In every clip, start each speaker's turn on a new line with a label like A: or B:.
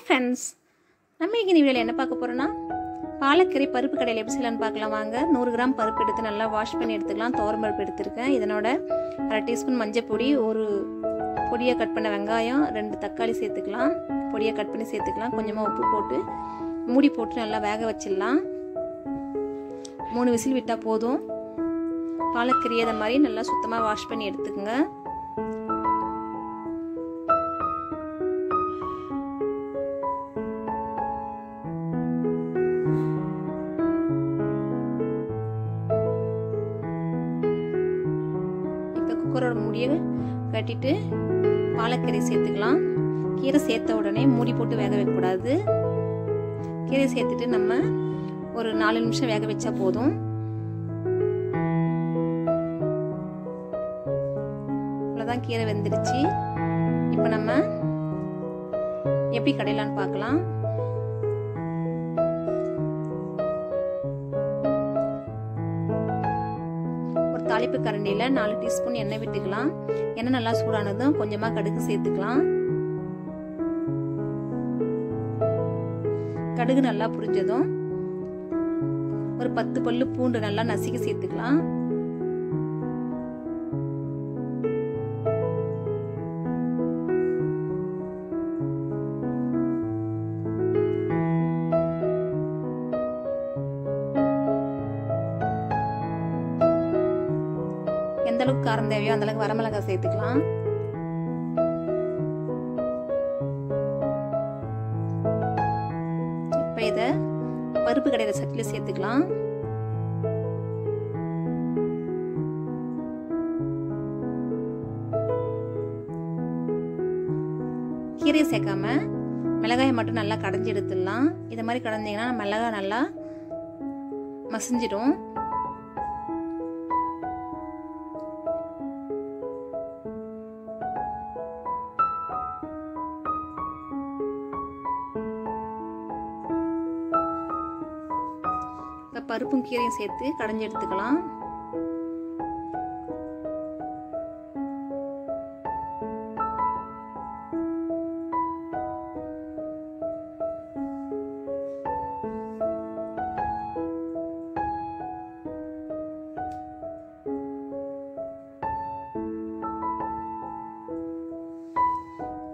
A: friends, நம்ம இன்னைக்கு வீடியோல என்ன பார்க்க போறோம்னா பாலக்கீரை பருப்பு கடையில எப்படி செய்யலாம்னு பார்க்கலாம் வாங்க. 100 கிராம் பருப்பு எடுத்து நல்லா வாஷ் பண்ணி எடுத்துக்கலாம். துவரம் பருப்பு எடுத்துர்க்கேன். இதனோட 1/2 டீஸ்பூன் மஞ்சள் பொடி, ஒரு பொடியை கட் பண்ண வெங்காயம், 2 தக்காளி சேர்த்துக்கலாம். பொடியை கட் பண்ணி சேர்த்துக்கலாம். கொஞ்சமா உப்பு போட்டு மூடி போட்டு நல்லா வேக வச்சிடலாம். 3 விசில் விட்டா போதும். பாலக்கீரை இத மாதிரி நல்லா சுத்தமா வாஷ் பண்ணி எடுத்துக்கங்க. குக்கரோட மூடியை கட்டிட்டு பாலக்கீரை சேர்த்துக்கலாம். கீரை சேர்த்த உடனே மூடி போட்டு வேக வைக்கக்கூடாது. கீரை சேர்த்துட்டு நம்ம ஒரு 4 நிமிஷம் வேக வச்சா போதும். அவ்வளோதான், கீரை வெந்துருச்சு. இப்போ நம்ம எப்படி கடையலான்னு பார்க்கலாம். தாளிப்பு கரண்டியில 4 டீஸ்பூன் எண்ணெய் விட்டுக்கலாம். எண்ணெய் நல்லா சூடானதும் கொஞ்சமா கடுகு சேர்த்துக்கலாம். கடுகு நல்லா புரிஞ்சதும் ஒரு 10 பல்லு பூண்டு நல்லா நசுக்கி சேர்த்துக்கலாம். எந்த அளவுக்கு காரம் தேவையோ அந்த அளவுக்கு வரமிளகாய் சேர்த்துக்கலாம். இப்ப இத பருப்பு கடையில சட்டில சேர்த்துக்கலாம். கீரையை சேர்க்காம மிளகாயை மட்டும் நல்லா கடைஞ்சி எடுத்துடலாம். இத மாதிரி கடைஞ்சிங்கன்னா மிளகாய் நல்லா மசிஞ்சிடும். பருப்பும் கீரையும் சேர்த்து கடைஞ்சி எடுத்துக்கலாம்.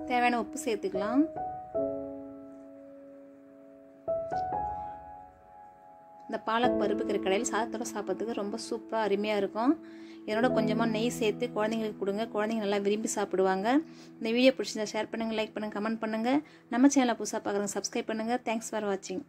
A: தேவையான உப்பு சேர்த்துக்கலாம். இந்த பாலக் பருப்பு கீரை கடையில் சாதத்தோட சாப்பிட்றதுக்கு ரொம்ப சூப்பராக அருமையாக இருக்கும். இதனோட கொஞ்சமாக நெய் சேர்த்து குழந்தைங்களுக்கு கொடுங்க. குழந்தைங்க நல்லா விரும்பி சாப்பிடுவாங்க. இந்த வீடியோ பிடிச்சிருந்தா ஷேர் பண்ணுங்கள், லைக் பண்ணுங்கள், கமெண்ட் பண்ணுங்கள். நம்ம சேனலை புதுசாக பார்க்குறவங்க சப்ஸ்கிரைப் பண்ணுங்கள். தேங்க்ஸ் ஃபார் வாட்சிங்.